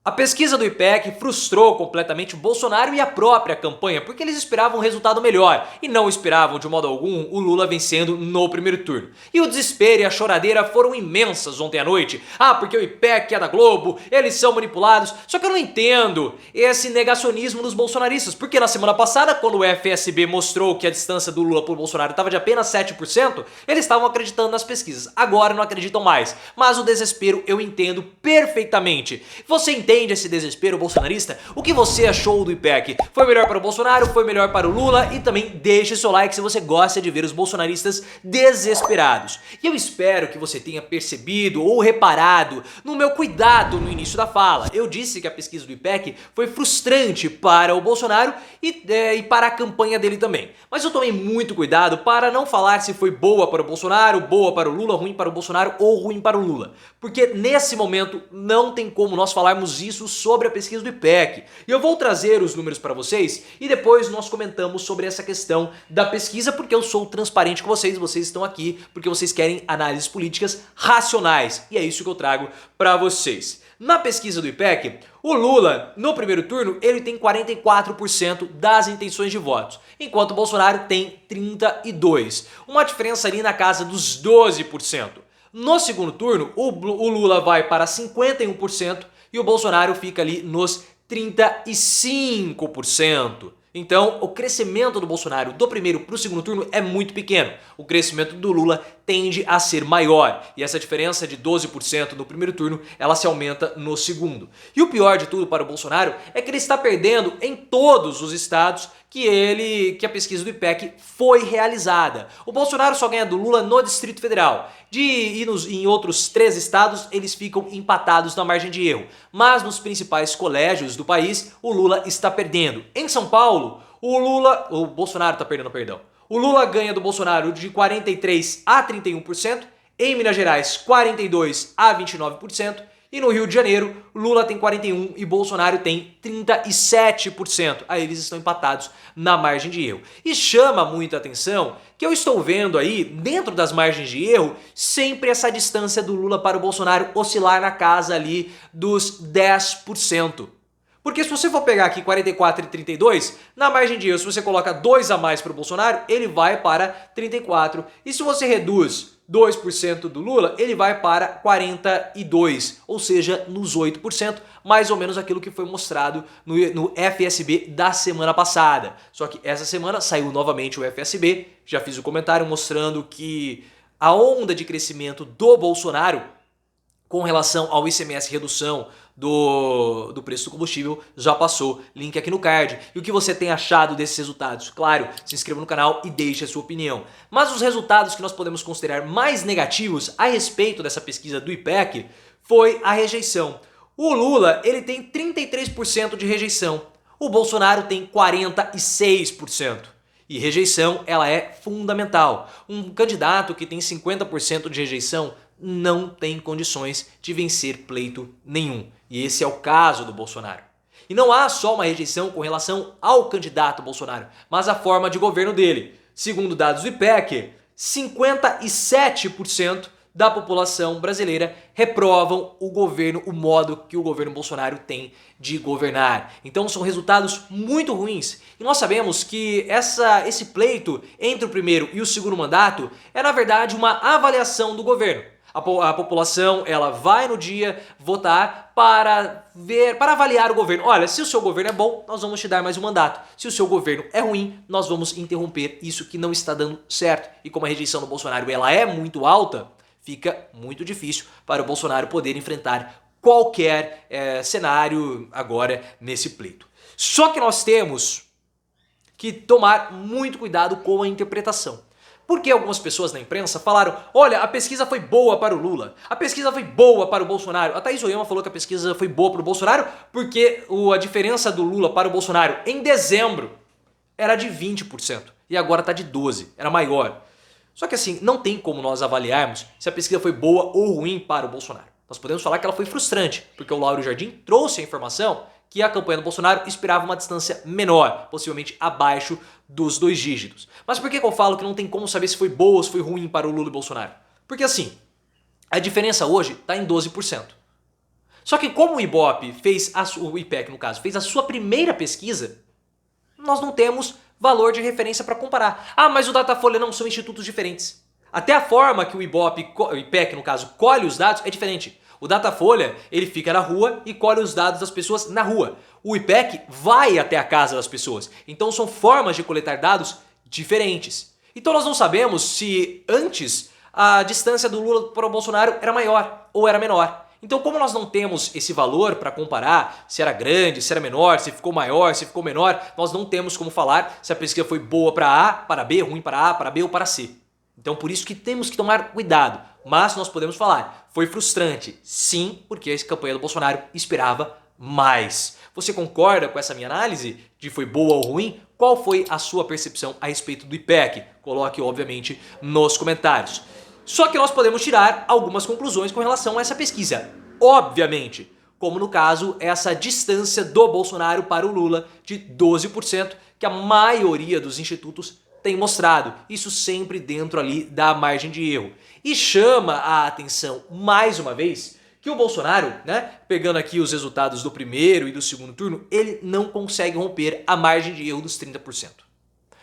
A pesquisa do IPEC frustrou completamente o Bolsonaro e a própria campanha, porque eles esperavam um resultado melhor e não esperavam de modo algum o Lula vencendo no primeiro turno. E o desespero e a choradeira foram imensas ontem à noite. Ah, porque o IPEC é da Globo, eles são manipulados. Só que eu não entendo esse negacionismo dos bolsonaristas, porque na semana passada, quando o FSB mostrou que a distância do Lula pro Bolsonaro estava de apenas 7%, eles estavam acreditando nas pesquisas. Agora não acreditam mais. Mas o desespero eu entendo perfeitamente. Você entende esse desespero bolsonarista? O que você achou do IPEC? Foi melhor para o Bolsonaro? Foi melhor para o Lula? E também deixe seu like se você gosta de ver os bolsonaristas desesperados. E eu espero que você tenha percebido ou reparado no meu cuidado no início da fala. Eu disse que a pesquisa do IPEC foi frustrante para o Bolsonaro e para a campanha dele também. Mas eu tomei muito cuidado para não falar se foi boa para o Bolsonaro, boa para o Lula, ruim para o Bolsonaro ou ruim para o Lula. Porque nesse momento não tem como nós falarmos isso sobre a pesquisa do IPEC. E eu vou trazer os números para vocês e depois nós comentamos sobre essa questão da pesquisa, porque eu sou transparente com vocês, vocês estão aqui porque vocês querem análises políticas racionais. E é isso que eu trago para vocês. Na pesquisa do IPEC, o Lula, no primeiro turno, ele tem 44% das intenções de votos, enquanto o Bolsonaro tem 32%. Uma diferença ali na casa dos 12%. No segundo turno, o Lula vai para 51% e o Bolsonaro fica ali nos 35%. Então, o crescimento do Bolsonaro do primeiro para o segundo turno é muito pequeno. O crescimento do Lula tende a ser maior. E essa diferença de 12% no primeiro turno, ela se aumenta no segundo. E o pior de tudo para o Bolsonaro é que ele está perdendo em todos os estados que a pesquisa do IPEC foi realizada. O Bolsonaro só ganha do Lula no Distrito Federal. Em outros 3 estados, eles ficam empatados na margem de erro. Mas nos principais colégios do país, o Lula está perdendo. Em São Paulo, o Bolsonaro está perdendo, perdão. O Lula ganha do Bolsonaro de 43% a 31%, em Minas Gerais 42% a 29%, e no Rio de Janeiro, Lula tem 41% e Bolsonaro tem 37%. Aí eles estão empatados na margem de erro. E chama muita atenção que eu estou vendo aí, dentro das margens de erro, sempre essa distância do Lula para o Bolsonaro oscilar na casa ali dos 10%. Porque se você for pegar aqui 44 e 32, na margem de erro, se você coloca 2 a mais para o Bolsonaro, ele vai para 34. E se você reduz 2% do Lula, ele vai para 42, ou seja, nos 8%, mais ou menos aquilo que foi mostrado no FSB da semana passada. Só que essa semana saiu novamente o FSB, já fiz o comentário mostrando que a onda de crescimento do Bolsonaro com relação ao ICMS redução do preço do combustível já passou, link aqui no card. E o que você tem achado desses resultados? Claro, se inscreva no canal e deixe a sua opinião. Mas os resultados que nós podemos considerar mais negativos a respeito dessa pesquisa do IPEC foi a rejeição. O Lula, ele tem 33% de rejeição, o Bolsonaro tem 46%. E rejeição, ela é fundamental. Um candidato que tem 50% de rejeição não tem condições de vencer pleito nenhum. E esse é o caso do Bolsonaro. E não há só uma rejeição com relação ao candidato Bolsonaro, mas a forma de governo dele. Segundo dados do IPEC, 57% da população brasileira reprovam o governo, o modo que o governo Bolsonaro tem de governar. Então são resultados muito ruins. E nós sabemos que esse pleito entre o primeiro e o segundo mandato é na verdade uma avaliação do governo. A população, ela vai no dia votar para avaliar o governo. Olha, se o seu governo é bom, nós vamos te dar mais um mandato. Se o seu governo é ruim, nós vamos interromper isso que não está dando certo. E como a rejeição do Bolsonaro ela é muito alta, fica muito difícil para o Bolsonaro poder enfrentar qualquer cenário agora nesse pleito. Só que nós temos que tomar muito cuidado com a interpretação. Porque algumas pessoas na imprensa falaram, olha, a pesquisa foi boa para o Lula, a pesquisa foi boa para o Bolsonaro. A Thaís Oyama falou que a pesquisa foi boa para o Bolsonaro porque a diferença do Lula para o Bolsonaro em dezembro era de 20% e agora está de 12%, era maior. Só que assim, não tem como nós avaliarmos se a pesquisa foi boa ou ruim para o Bolsonaro. Nós podemos falar que ela foi frustrante, porque o Lauro Jardim trouxe a informação que a campanha do Bolsonaro esperava uma distância menor, possivelmente abaixo dos 2 dígitos. Mas por que eu falo que não tem como saber se foi boa ou se foi ruim para o Lula e Bolsonaro? Porque assim, a diferença hoje está em 12%. Só que como o Ibope fez, o IPEC no caso, fez a sua primeira pesquisa, nós não temos valor de referência para comparar. Ah, mas o Datafolha não, são institutos diferentes. Até a forma que o Ibope, o IPEC no caso, colhe os dados é diferente. O Datafolha, ele fica na rua e colhe os dados das pessoas na rua. O IPEC vai até a casa das pessoas. Então são formas de coletar dados diferentes. Então nós não sabemos se antes a distância do Lula para o Bolsonaro era maior ou era menor. Então, como nós não temos esse valor para comparar, se era grande, se era menor, se ficou maior, se ficou menor, nós não temos como falar se a pesquisa foi boa para A, para B, ruim para A, para B ou para C. Então, por isso que temos que tomar cuidado. Mas nós podemos falar, foi frustrante, sim, porque a campanha do Bolsonaro esperava mais. Você concorda com essa minha análise de foi boa ou ruim? Qual foi a sua percepção a respeito do IPEC? Coloque, obviamente, nos comentários. Só que nós podemos tirar algumas conclusões com relação a essa pesquisa. Obviamente, como no caso, essa distância do Bolsonaro para o Lula de 12%, que a maioria dos institutos tem mostrado. Isso sempre dentro ali da margem de erro. E chama a atenção, mais uma vez, que o Bolsonaro, pegando aqui os resultados do primeiro e do segundo turno, ele não consegue romper a margem de erro dos 30%.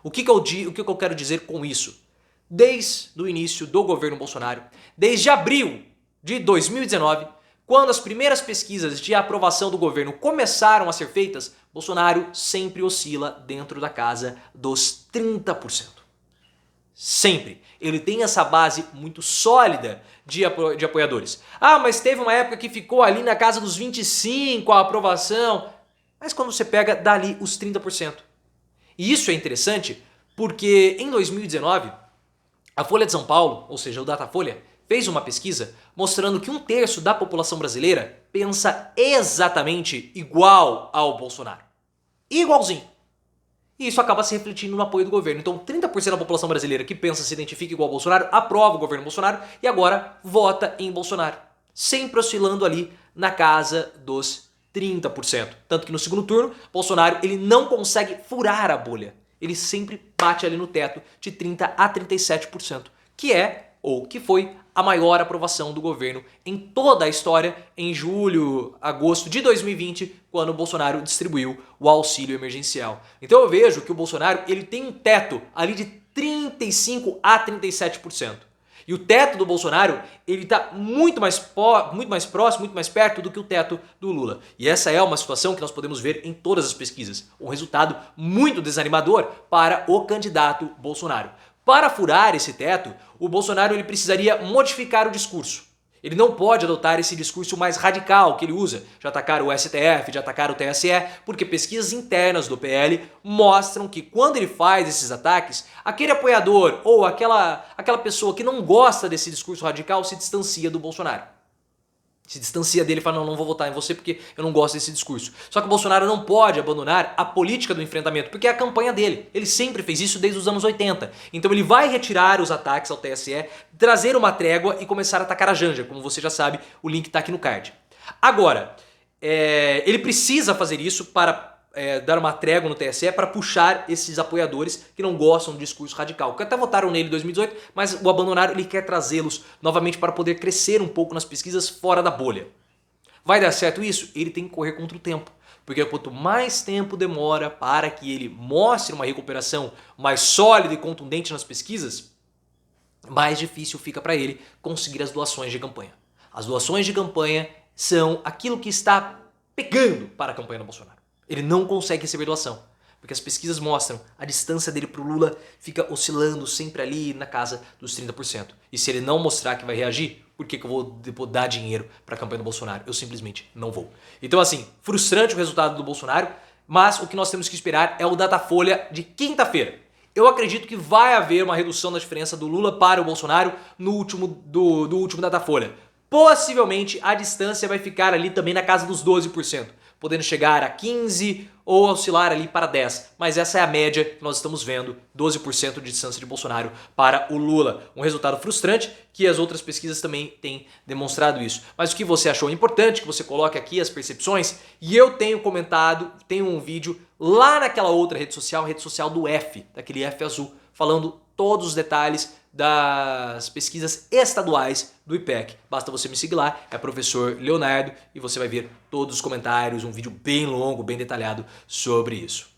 O que eu quero dizer com isso? Desde o início do governo Bolsonaro, desde abril de 2019, quando as primeiras pesquisas de aprovação do governo começaram a ser feitas, Bolsonaro sempre oscila dentro da casa dos 30%. Sempre. Ele tem essa base muito sólida de apoiadores. Ah, mas teve uma época que ficou ali na casa dos 25% a aprovação. Mas quando você pega, dá ali os 30%. E isso é interessante porque em 2019... a Folha de São Paulo, ou seja, o Datafolha, fez uma pesquisa mostrando que 1/3 da população brasileira pensa exatamente igual ao Bolsonaro. Igualzinho. E isso acaba se refletindo no apoio do governo. Então 30% da população brasileira que pensa se identifica igual ao Bolsonaro, aprova o governo Bolsonaro e agora vota em Bolsonaro. Sempre oscilando ali na casa dos 30%. Tanto que no segundo turno, Bolsonaro ele não consegue furar a bolha. Ele sempre bate ali no teto de 30% a 37%, que é, ou que foi, a maior aprovação do governo em toda a história em julho, agosto de 2020, quando o Bolsonaro distribuiu o auxílio emergencial. Então eu vejo que o Bolsonaro ele tem um teto ali de 35% a 37%. E o teto do Bolsonaro, ele está muito mais próximo, muito mais perto do que o teto do Lula. E essa é uma situação que nós podemos ver em todas as pesquisas. Um resultado muito desanimador para o candidato Bolsonaro. Para furar esse teto, o Bolsonaro ele precisaria modificar o discurso. Ele não pode adotar esse discurso mais radical que ele usa, de atacar o STF, de atacar o TSE, porque pesquisas internas do PL mostram que quando ele faz esses ataques, aquele apoiador ou aquela pessoa que não gosta desse discurso radical se distancia do Bolsonaro. Se distancia dele e fala, não vou votar em você porque eu não gosto desse discurso. Só que o Bolsonaro não pode abandonar a política do enfrentamento, porque é a campanha dele. Ele sempre fez isso desde os anos 80. Então ele vai retirar os ataques ao TSE, trazer uma trégua e começar a atacar a Janja. Como você já sabe, o link está aqui no card. Agora, ele precisa fazer isso para dar uma trégua no TSE para puxar esses apoiadores que não gostam do discurso radical. Que até votaram nele em 2018, mas o abandonaram, ele quer trazê-los novamente para poder crescer um pouco nas pesquisas fora da bolha. Vai dar certo isso? Ele tem que correr contra o tempo. Porque quanto mais tempo demora para que ele mostre uma recuperação mais sólida e contundente nas pesquisas, mais difícil fica para ele conseguir as doações de campanha. As doações de campanha são aquilo que está pegando para a campanha do Bolsonaro. Ele não consegue receber doação, porque as pesquisas mostram a distância dele para o Lula fica oscilando sempre ali na casa dos 30%. E se ele não mostrar que vai reagir, por que eu vou dar dinheiro para a campanha do Bolsonaro? Eu simplesmente não vou. Então assim, frustrante o resultado do Bolsonaro, mas o que nós temos que esperar é o Datafolha de quinta-feira. Eu acredito que vai haver uma redução da diferença do Lula para o Bolsonaro no último Datafolha. Possivelmente a distância vai ficar ali também na casa dos 12%. Podendo chegar a 15% ou oscilar ali para 10%. Mas essa é a média que nós estamos vendo, 12% de distância de Bolsonaro para o Lula. Um resultado frustrante que as outras pesquisas também têm demonstrado isso. Mas o que você achou importante, que você coloque aqui as percepções. E eu tenho comentado, tenho um vídeo lá naquela outra rede social do F, daquele F azul, falando todos os detalhes das pesquisas estaduais do IPEC. Basta você me seguir lá, é professor Leonardo, e você vai ver todos os comentários, um vídeo bem longo, bem detalhado sobre isso.